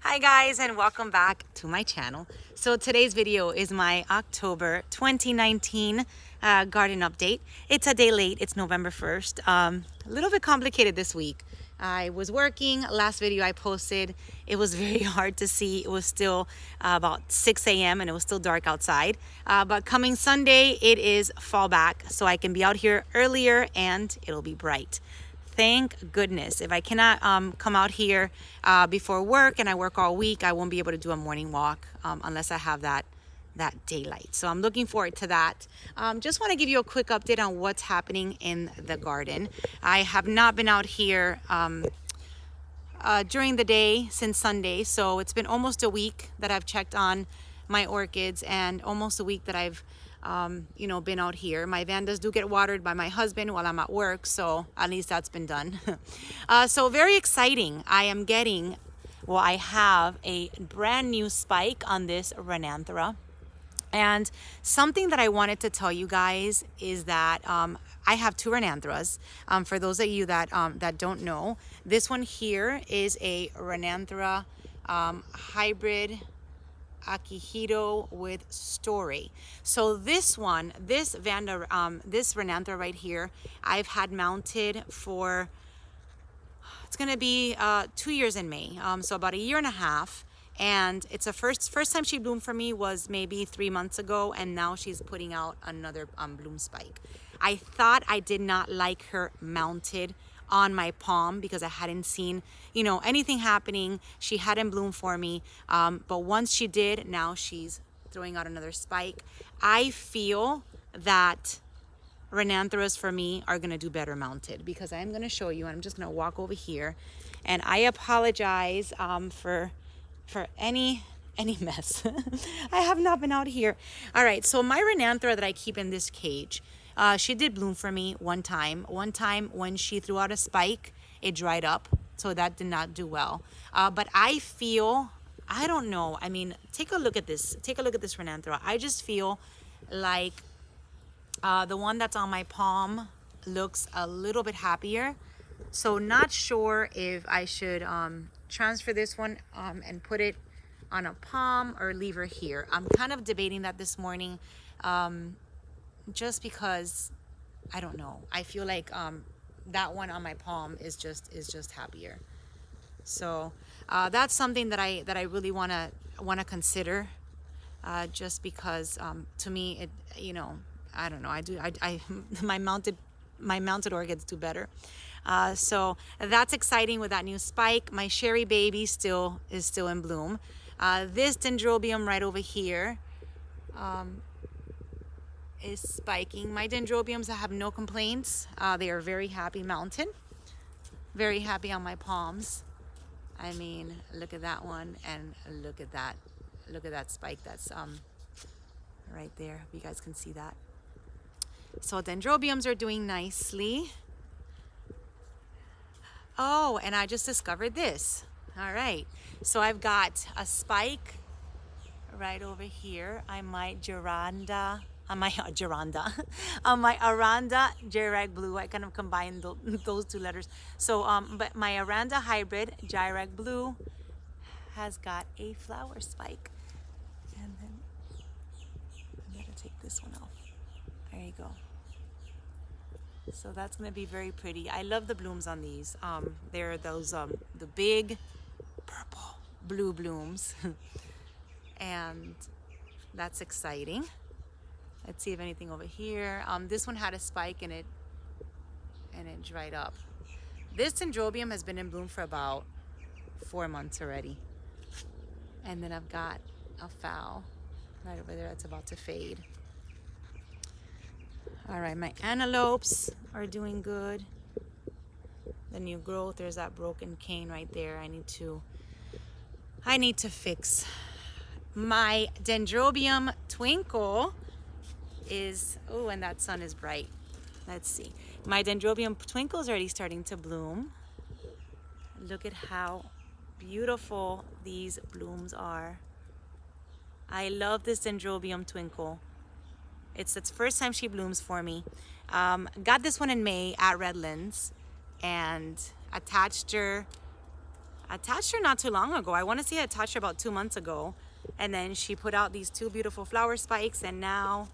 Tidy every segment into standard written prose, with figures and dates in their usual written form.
Hi guys, and welcome back to my channel. So today's video is my October 2019 garden update. It's a day late, it's November 1st. A little bit complicated this week. I was working, last video I posted, it was very hard to see. It was still about 6 a.m. and it was still dark outside. But coming Sunday, it is fall back, so I can be out here earlier and it'll be bright. Thank goodness. If I cannot come out here before work and I work all week, I won't be able to do a morning walk unless I have that daylight. So I'm looking forward to that. Just want to give you a quick update on what's happening in the garden. I have not been out here during the day since Sunday, so it's been almost a week that I've checked on my orchids and almost a week that I've been out here. My vandas do get watered by my husband while I'm at work, so at least that's been done. So very exciting. I have a brand new spike on this Renanthera. And something that I wanted to tell you guys is that I have two Renantheras. For those of you that don't know, this one here is a Renanthera hybrid Akihito with Story. So this Renanthera right here, I've had mounted for, it's gonna be 2 years in May, so about a year and a half. And it's a first time she bloomed for me was maybe 3 months ago, and now she's putting out another bloom spike. I thought I did not like her mounted on my palm because I hadn't seen, anything happening. She hadn't bloomed for me, but once she did, now she's throwing out another spike. I feel that Renantheras for me are gonna do better mounted because I'm gonna show you, and I'm just gonna walk over here, and I apologize for any mess. I have not been out here. All right, so my Renanthera that I keep in this cage, she did bloom for me one time. One time when she threw out a spike, it dried up, so that did not do well. But I feel, I don't know, I mean, take a look at this. Take a look at this Renanthera. I just feel like the one that's on my palm looks a little bit happier. So not sure if I should transfer this one and put it on a palm or leave her here. I'm kind of debating that this morning, just because I don't know. I feel like that one on my palm is just happier. So that's something that I really wanna consider, just because to me it I don't know. I my mounted orchids do better. So that's exciting with that new spike. My Sherry baby is still in bloom. This Dendrobium right over here is spiking. My Dendrobiums, I have no complaints. They are very happy mounted. Very happy on my palms. I mean, look at that one, and look at that spike that's right there. You guys can see that. So Dendrobiums are doing nicely. Oh, and I just discovered this. All right, so I've got a spike right over here on my Aranda Gyrag Blue. I kind of combined those two letters. So, but my Aranda hybrid Gyrag Blue has got a flower spike. And then I'm gonna take this one off. There you go. So that's gonna be very pretty. I love the blooms on these. They're those the big purple blue blooms, and that's exciting. Let's see if anything over here. This one had a spike and it dried up. This Dendrobium has been in bloom for about 4 months already, and then I've got a foul right over there that's about to fade. All right, my antelopes are doing good. The new growth, there's that broken cane right there. I need to fix. My Dendrobium Twinkle is, oh, and that sun is bright. Let's see. My Dendrobium Twinkle is already starting to bloom. Look at how beautiful these blooms are. I love this Dendrobium Twinkle. It's the first time she blooms for me. Got this one in May at Redlands and attached her attached her not too long ago. I want to say I attached her about 2 months ago. And then she put out these 2 beautiful flower spikes, and now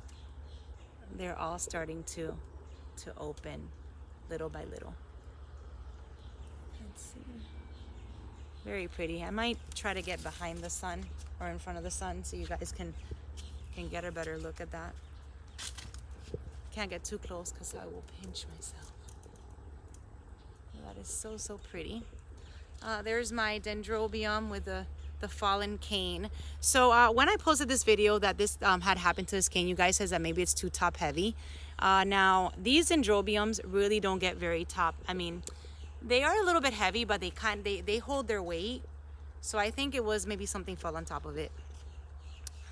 they're all starting to open little by little. Let's see. Very pretty. I might try to get behind the sun or in front of the sun so you guys can get a better look at that. Can't get too close because I will pinch myself. That is so, so pretty. There's my Dendrobium with the fallen cane. So when I posted this video that this had happened to this cane, you guys said that maybe it's too top heavy. Now these Dendrobiums really don't get very top. I mean, they are a little bit heavy, but they hold their weight. So I think it was maybe something fell on top of it.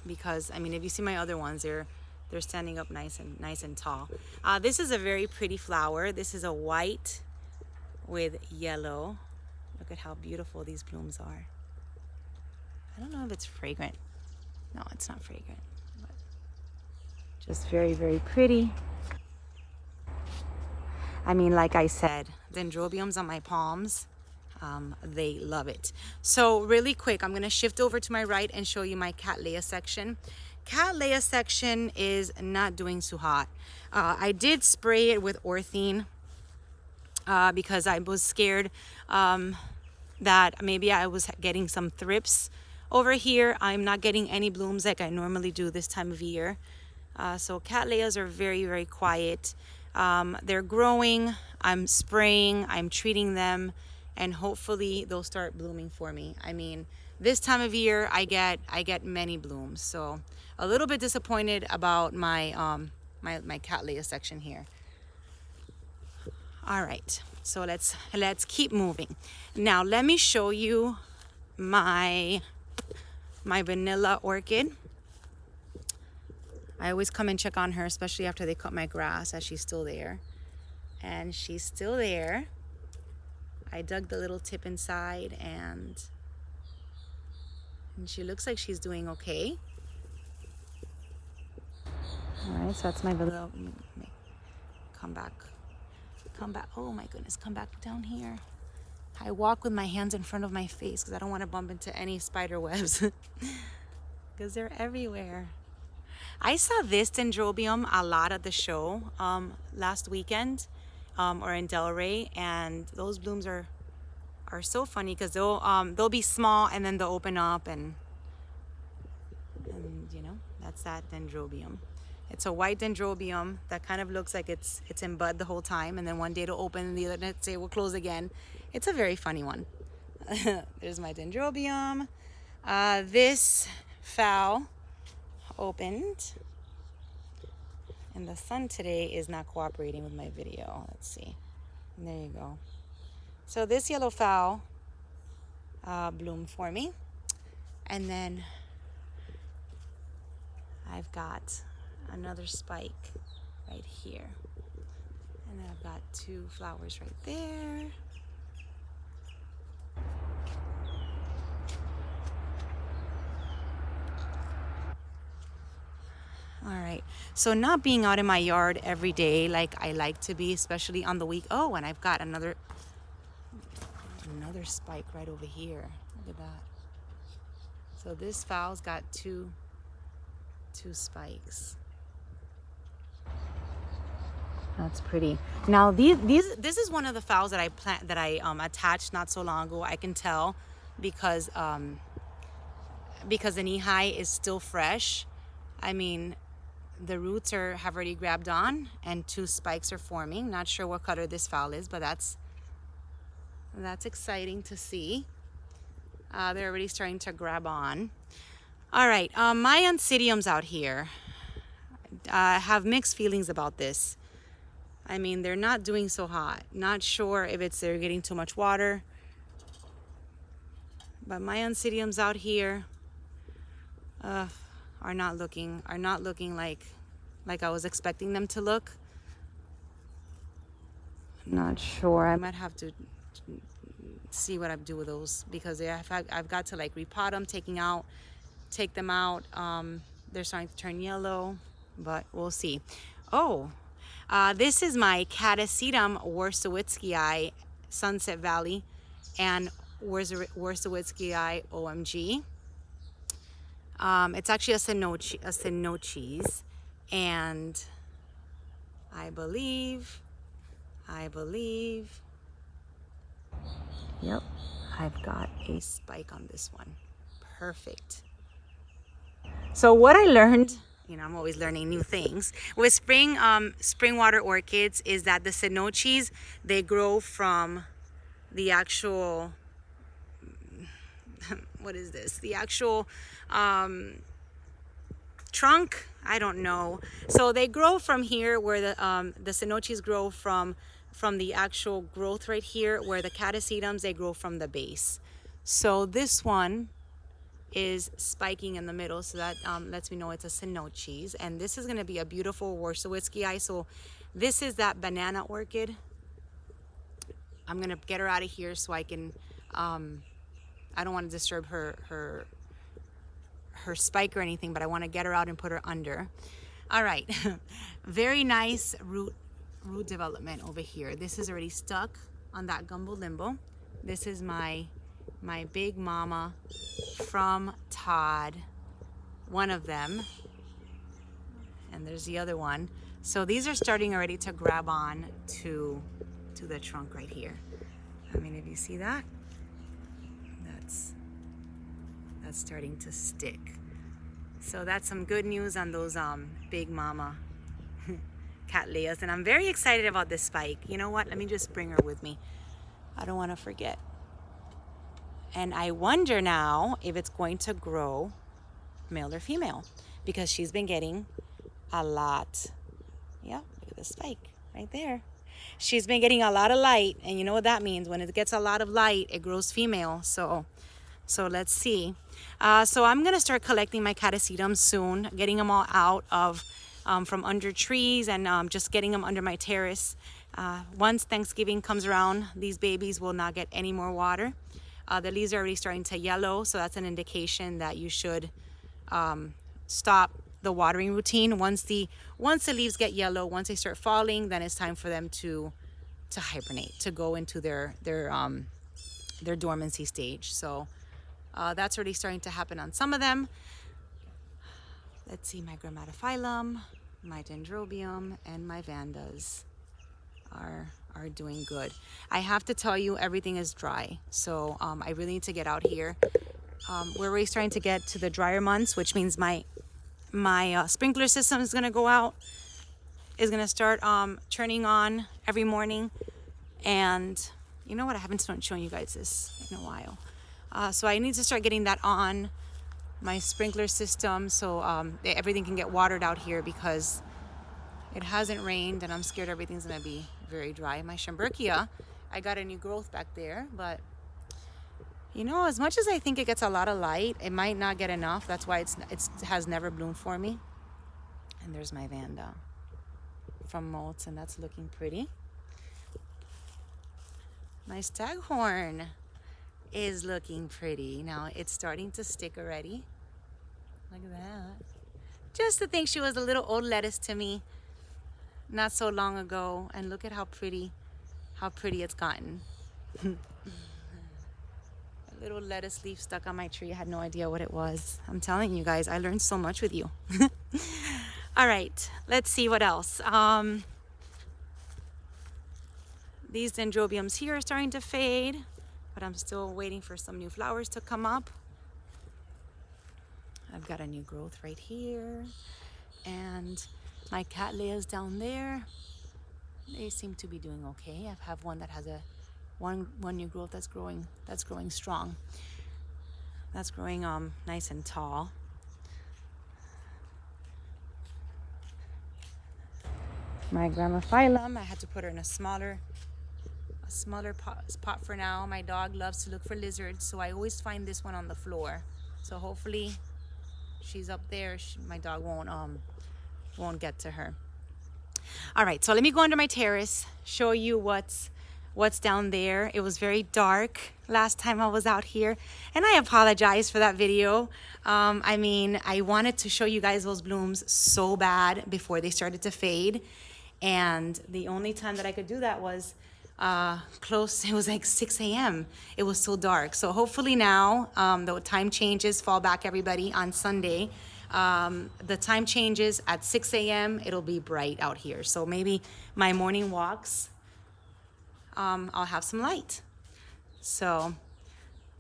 Because I mean, if you see my other ones, they're standing up nice and tall. This is a very pretty flower. This is a white with yellow. Look at how beautiful these blooms are. I don't know if it's fragrant. No, it's not fragrant. But just very, very pretty. I mean, like I said, Dendrobiums on my palms, they love it. So really quick, I'm going to shift over to my right and show you my Cataleya section. Cataleya section is not doing too hot. I did spray it with Orchid because I was scared that maybe I was getting some thrips over here. I'm not getting any blooms like I normally do this time of year. So Cataleyas are very, very quiet. They're growing, I'm spraying, I'm treating them, and hopefully they'll start blooming for me. I mean, this time of year I get many blooms. So a little bit disappointed about my my Cataleya section here. All right, so let's keep moving. Now let me show you my vanilla orchid. I always come and check on her, especially after they cut my grass, as she's still there. And she's still there. I dug the little tip inside, and she looks like she's doing okay. All right, so that's my vanilla. Come back. Oh my goodness, come back down here. I walk with my hands in front of my face because I don't want to bump into any spider webs because they're everywhere. I saw this Dendrobium a lot at the show last weekend or in Delray, and those blooms are so funny because they'll be small and then they'll open up, and you know, that's that Dendrobium. It's a white Dendrobium that kind of looks like it's in bud the whole time, and then one day it'll open and the other day it will close again. It's a very funny one. There's my Dendrobium. This fowl opened, and the sun today is not cooperating with my video. Let's see. And there you go. So this yellow fowl bloomed for me, and then I've got another spike right here, and then I've got 2 flowers right there. All right, so not being out in my yard every day like I like to be, especially on the week. Oh, and I've got another spike right over here. Look at that. So this fowl's got two spikes. That's pretty. Now this is one of the fowls that I attached not so long ago. I can tell because the knee high is still fresh. I mean, the roots have already grabbed on, and 2 spikes are forming. Not sure what color this fowl is, but that's exciting to see. They're already starting to grab on. All right, my Oncidiums out here have mixed feelings about this. I mean, they're not doing so hot. Not sure if they're getting too much water. But my Oncidiums out here are not looking like I was expecting them to look. Not sure. I might have to see what I do with those, because I've got to like repot them, take them out. They're starting to turn yellow, but we'll see. Oh, this is my Catasetum worsowitskii, Sunset Valley, and Worsowitsky OMG. It's actually a Cenotes, and I believe, yep, I've got a spike on this one. Perfect. So what I learned, you know, I'm always learning new things with spring water orchids, is that the Cenotes, they grow from the actual, what is this? The actual trunk. I don't know. So they grow from here, where the Cenotes grow from the actual growth right here, where the Catasetums, they grow from the base. So this one is spiking in the middle, so that lets me know it's a Cenotes, and this is going to be a beautiful Worsowitsky. So this is that banana orchid. I'm going to get her out of here so I can I don't want to disturb her spike or anything, but I want to get her out and put her under. All right. Very nice root development over here. This is already stuck on that gumbo limbo. This is my big mama from Todd, one of them, and there's the other one. So these are starting already to grab on to the trunk right here. I mean, if you see that, that's starting to stick. So that's some good news on those big mama Cataleyas, and I'm very excited about this spike. You know what? Let me just bring her with me. I don't want to forget. And I wonder now if it's going to grow male or female, because she's been getting a lot. Yeah, look at the spike right there. She's been getting a lot of light, and you know what that means. When it gets a lot of light, it grows female. So let's see. So I'm going to start collecting my Catasetums soon, getting them all out of from under trees, and just getting them under my terrace. Once Thanksgiving comes around, these babies will not get any more water. The leaves are already starting to yellow, so that's an indication that you should stop the watering routine. Once the leaves get yellow, once they start falling, then it's time for them to hibernate, to go into their dormancy stage. So that's already starting to happen on some of them. Let's see, my Grammatophyllum, my Dendrobium, and my Vandas are doing good. I have to tell you, everything is dry, so I really need to get out here. We're already starting to get to the drier months, which means my sprinkler system is going to go out, is going to start turning on every morning. And you know what, I haven't shown you guys this in a while, so I need to start getting that on my sprinkler system, so everything can get watered out here, because it hasn't rained and I'm scared everything's going to be very dry. My Schomburgkia, I got a new growth back there, but you know, as much as I think it gets a lot of light, it might not get enough. That's why it has never bloomed for me. And there's my Vanda from Molts, and that's looking pretty. My Staghorn is looking pretty. Now it's starting to stick already. Look at that. Just to think she was a little old lettuce to me not so long ago, and look at how pretty it's gotten. A little lettuce leaf stuck on my tree. I had no idea what it was. I'm telling you guys, I learned so much with you. All right, let's see what else. These Dendrobiums here are starting to fade, but I'm still waiting for some new flowers to come up. I've got a new growth right here, and my Cataleyas down there, they seem to be doing okay. I have one that has one new growth that's growing strong. That's growing nice and tall. My Grammatophyllum, I had to put her in a smaller pot for now. My dog loves to look for lizards, so I always find this one on the floor. So hopefully she's up there. My dog won't get to her. All right, so let me go under my terrace, show you what's down there. It was very dark last time I was out here, and I apologize for that video. I mean, I wanted to show you guys those blooms so bad before they started to fade, and the only time that I could do that was close, it was like 6 a.m. It was so dark. So hopefully now, the time changes, fall back everybody on Sunday. The time changes at 6 a.m. It'll be bright out here. So maybe my morning walks, I'll have some light. So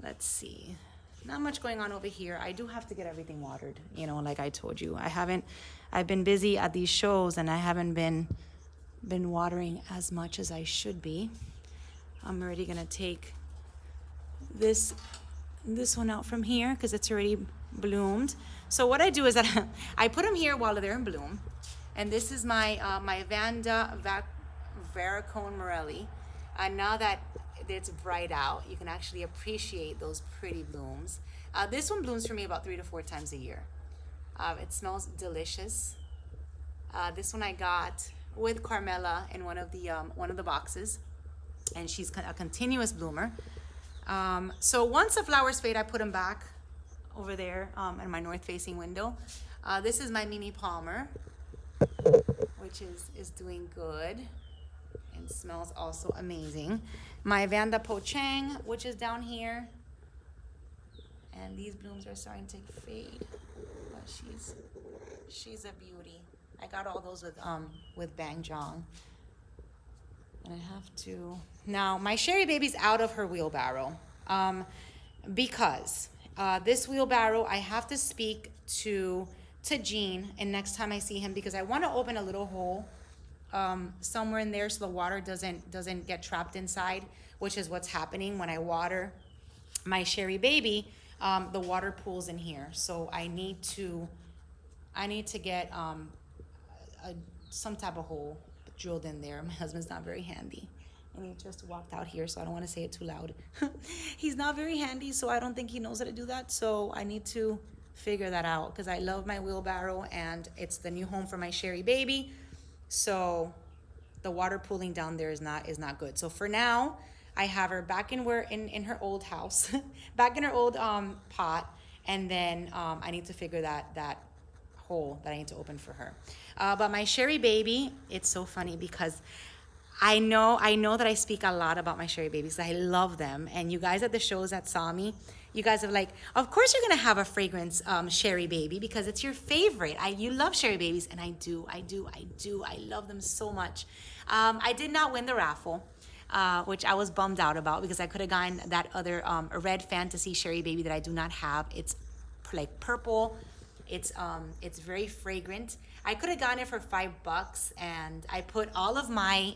let's see. Not much going on over here. I do have to get everything watered, you know, like I told you. I've been busy at these shows and I haven't been watering as much as I should be. I'm already gonna take this one out from here because it's already bloomed. So what I do is that I put them here while they're in bloom. And this is my my Vanda Varicone Morelli. And now that it's bright out, you can actually appreciate those pretty blooms. This one blooms for me about 3 to 4 times a year. It smells delicious. This one I got with Carmela in one of the boxes, and she's a continuous bloomer. So once the flowers fade, I put them back over there in my north-facing window. This is my Mimi Palmer, which is doing good and smells also amazing. My Vanda Po Chang, which is down here, and these blooms are starting to fade, but she's a beauty. I got all those with Bang Jong. And I have to now, my Sherry Baby's out of her wheelbarrow because this wheelbarrow, I have to speak to Gene, and next time I see him, because I want to open a little hole somewhere in there so the water doesn't get trapped inside, which is what's happening when I water my Sherry Baby. The water pools in here, so I need to get some type of hole drilled in there. My husband's not very handy, and he just walked out here, so I don't want to say it too loud. He's not very handy, so I don't think he knows how to do that. So I need to figure that out because I love my wheelbarrow and it's the new home for my Sherry Baby. So the water pooling down there is not good. So for now, I have her back in her old house, back in her old pot, and then I need to figure that hole that I need to open for her. But my Sherry Baby, it's so funny because I know that I speak a lot about my Sherry Babies. I love them, and you guys at the shows that saw me, you guys are like, of course you're gonna have a fragrance Sherry Baby because it's your favorite. You love Sherry Babies, and I do. I love them so much. I did not win the raffle, which I was bummed out about because I could have gotten that other red fantasy Sherry Baby that I do not have. It's like purple. It's very fragrant. I could have gotten it for $5, and I put all of my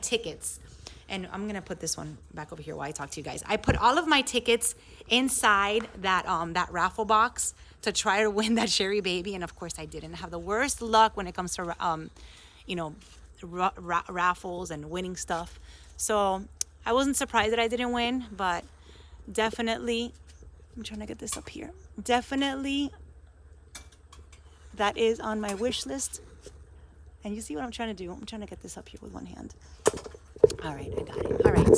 tickets, and I'm gonna put this one back over here while I talk to you guys. I put all of my tickets inside that raffle box to try to win that Sherry Baby, and of course I didn't. I have the worst luck when it comes to raffles and winning stuff. So I wasn't surprised that I didn't win, but definitely, I'm trying to get this up here. Definitely, that is on my wish list. And you see what I'm trying to do? I'm trying to get this up here with one hand. All right, I got it. All right,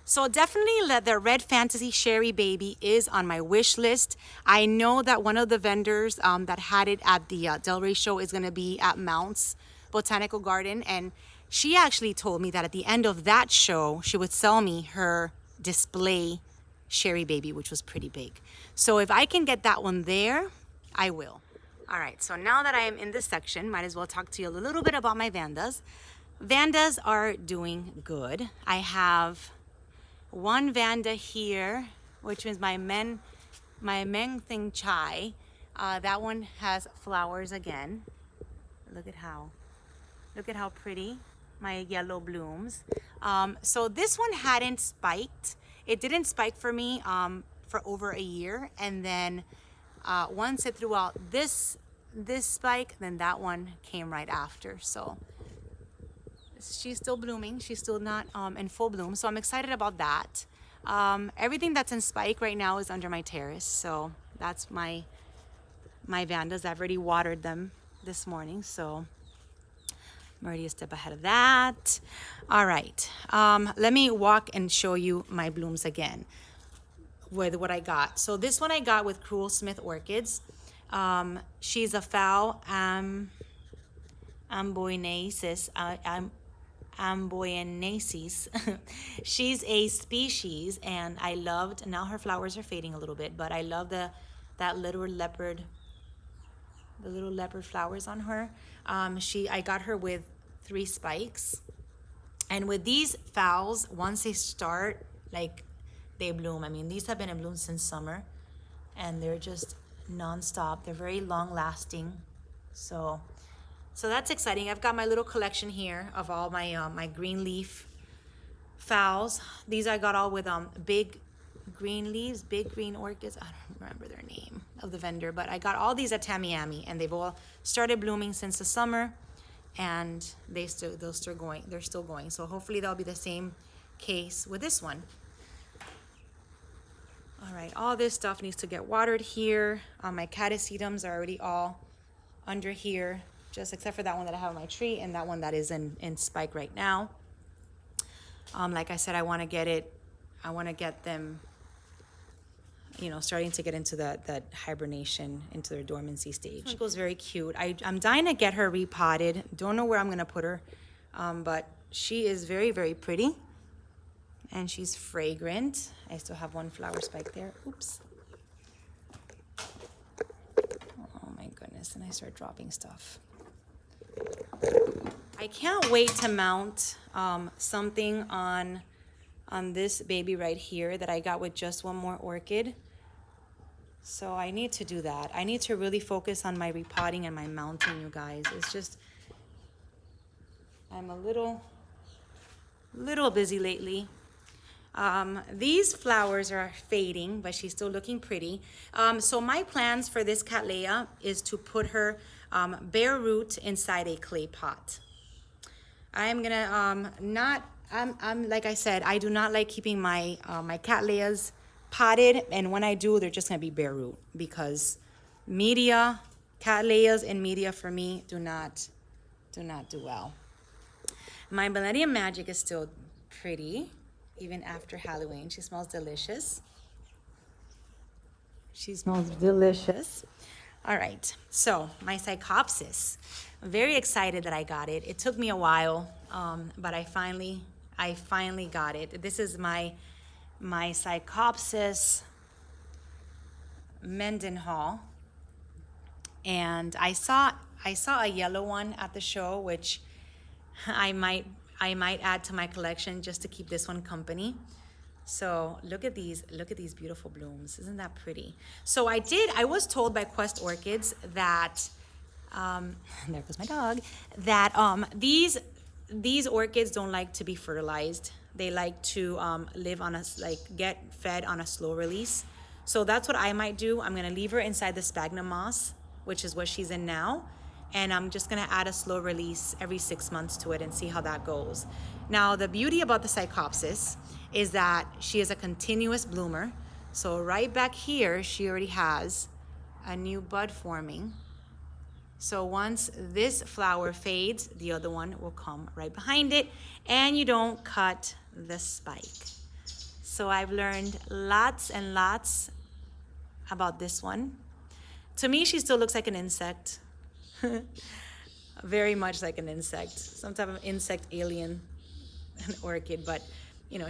so definitely the Red Fantasy Sherry Baby is on my wish list. I know that one of the vendors that had it at the Delray show is gonna be at Mounts Botanical Garden, and she actually told me that at the end of that show, she would sell me her display Sherry Baby, which was pretty big. So if I can get that one there, I will. All right, so now that I am in this section, might as well talk to you a little bit about my Vandas. Vandas are doing good. I have one Vanda here, which is my Meng Thing Chai. That one has flowers again. Look at how pretty my yellow blooms. So this one hadn't spiked. It didn't spike for me for over a year, and then once it threw out this spike, then that one came right after. So she's still blooming. She's still not in full bloom. So I'm excited about that. Everything that's in spike right now is under my terrace. So that's my Vandas. I've already watered them this morning. So I'm already a step ahead of that. All right. Let me walk and show you my blooms again with what I got. So this one I got with Cruel Smith Orchids. She's a Phao amboinaceus. amboinaceae. She's a species, and I loved, now her flowers are fading a little bit, but I love that little leopard, the little leopard flowers on her. I got her with 3 spikes. And with these phals, once they start, like, they bloom. I mean, these have been in bloom since summer, and they're just nonstop. They're very long lasting. So that's exciting. I've got my little collection here of all my my green leaf phals. These I got all with big green leaves, big green orchids. I don't remember their name of the vendor, but I got all these at Tamiami, and they've all started blooming since the summer, and they're still going. So hopefully that'll be the same case with this one. All right, all this stuff needs to get watered here. My catasetums are already all under here, just except for that one that I have on my tree and that one that is in spike right now. Like I said, I want to get them, starting to get into that hibernation, into their dormancy stage. She goes very cute. I'm dying to get her repotted. Don't know where I'm gonna put her, but she is very, very pretty, and she's fragrant. I still have one flower spike there. Oops. Oh my goodness, and I start dropping stuff. I can't wait to mount something on this baby right here that I got with just one more orchid. So I need to do that. I need to really focus on my repotting and my mounting, you guys. It's just, I'm a little busy lately. These flowers are fading, but she's still looking pretty. So my plans for this Cataleya is to put her bare root inside a clay pot. I'm gonna I'm like I said, I do not like keeping my my Cataleyas potted, and when I do, they're just gonna be bare root, because Cataleyas in media for me do not do well. My Millennium Magic is still pretty, even after Halloween. She smells delicious. She smells delicious. All right, so my Psychopsis. I'm very excited that I got it. It took me a while, but I finally got it. This is my Psychopsis Mendenhall, and I saw a yellow one at the show, which I might add to my collection just to keep this one company. So look at these beautiful blooms. Isn't that pretty? So I was told by Quest Orchids that there goes my dog, that these orchids don't like to be fertilized. They like to live on get fed on a slow release. So that's what I might do. I'm gonna leave her inside the sphagnum moss, which is what she's in now. And I'm just gonna add a slow release every 6 months to it and see how that goes. Now, the beauty about the Psychopsis is that she is a continuous bloomer. So right back here, she already has a new bud forming. So once this flower fades, the other one will come right behind it, and you don't cut the spike. So I've learned lots and lots about this one. To me, she still looks like an insect. Very much like an insect, some type of insect alien, an orchid, but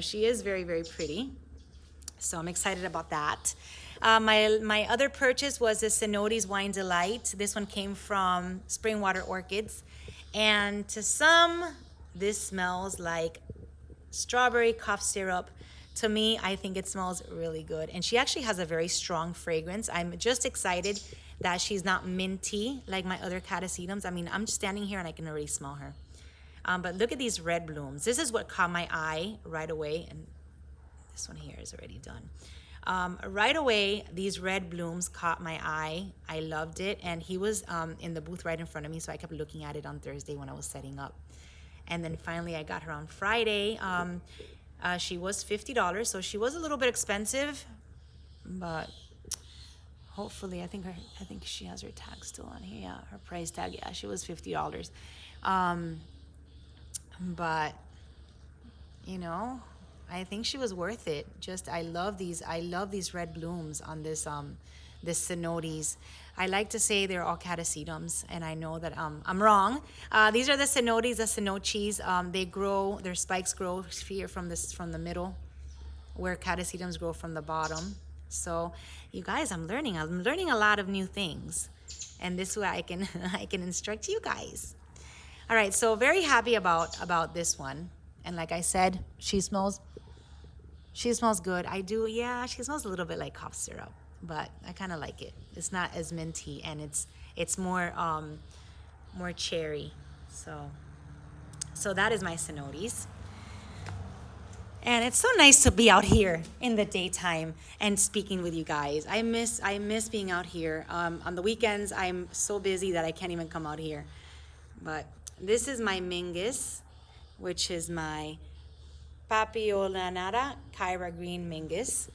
she is very, very pretty. So I'm excited about that. My other purchase was the Cenotes Wine Delight. This one came from Springwater Orchids, and to some, this smells like strawberry cough syrup. To me, I think it smells really good, and she actually has a very strong fragrance. I'm just excited that she's not minty like my other catasetums. I mean, I'm just standing here and I can already smell her. But look at these red blooms. This is what caught my eye right away, and this one here is already done. Right away, these red blooms caught my eye. I loved it, and he was in the booth right in front of me, so I kept looking at it on Thursday when I was setting up. And then finally, I got her on Friday. She was $50, so she was a little bit expensive, but hopefully, I think she has her tag still on here. Yeah, her price tag. Yeah, she was $50. But I think she was worth it. Just I love these red blooms on the Cenotes. I like to say they're all catasetums, and I know that I'm wrong. These are the Cenotes, the Cenotes. They grow, their spikes grow here from the middle, where catasetums grow from the bottom. So, you guys, I'm learning a lot of new things, and this way I can I can instruct you guys. All right, so very happy about this one, and like I said, she smells good. I do, yeah, she smells a little bit like cough syrup, but I kind of like it. It's not as minty, and it's more more cherry. So that is my Cenotes. And it's so nice to be out here in the daytime and speaking with you guys. I miss being out here. On the weekends, I'm so busy that I can't even come out here. But this is my Mingus, which is my Papilionata Kyra Green Mingus.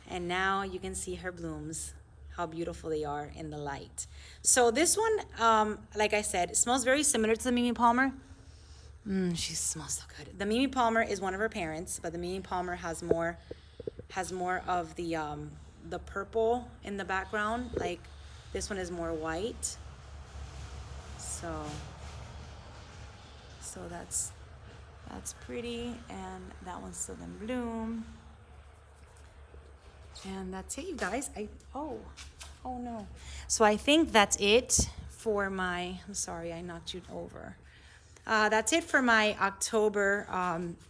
And now you can see her blooms, how beautiful they are in the light. So this one, like I said, it smells very similar to the Mimi Palmer. She smells so good. The Mimi Palmer is one of her parents, but the Mimi Palmer has more of the purple in the background. Like this one is more white. So that's pretty, and that one's still in bloom. And that's it, you guys. Oh no. So I think that's it for my, I'm sorry, I knocked you over. That's it for my October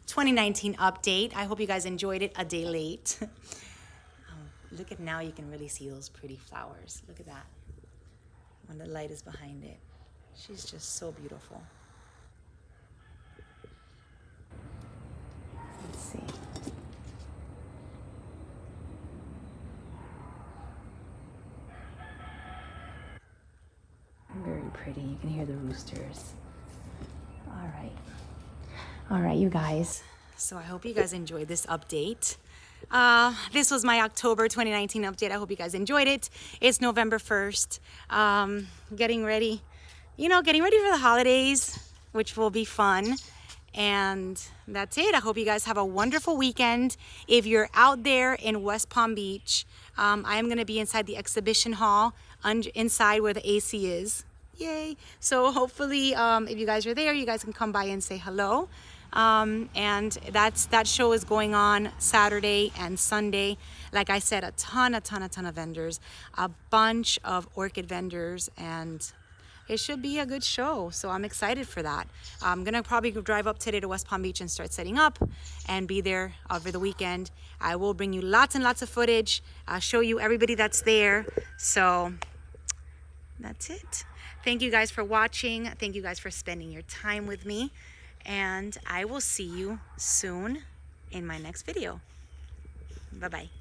2019 update. I hope you guys enjoyed it a day late. Look at now, you can really see those pretty flowers. Look at that. When the light is behind it. She's just so beautiful. Let's see. Very pretty. You can hear the roosters. All right, you guys. So I hope you guys enjoyed this update. This was my October 2019 update. I hope you guys enjoyed it. It's November 1st. Getting ready for the holidays, which will be fun. And that's it. I hope you guys have a wonderful weekend. If you're out there in West Palm Beach, I am going to be inside the exhibition hall, inside where the AC is. Yay. So hopefully, if you guys are there, you guys can come by and say hello. And that show is going on Saturday and Sunday. Like I said, a ton of vendors, a bunch of orchid vendors, and it should be a good show. So I'm excited for that. I'm gonna probably drive up today to West Palm Beach and start setting up and be there over the weekend. I will bring you lots and lots of footage. I'll show you everybody that's there. So that's it. Thank you guys for watching. Thank you guys for spending your time with me. And I will see you soon in my next video. Bye-bye.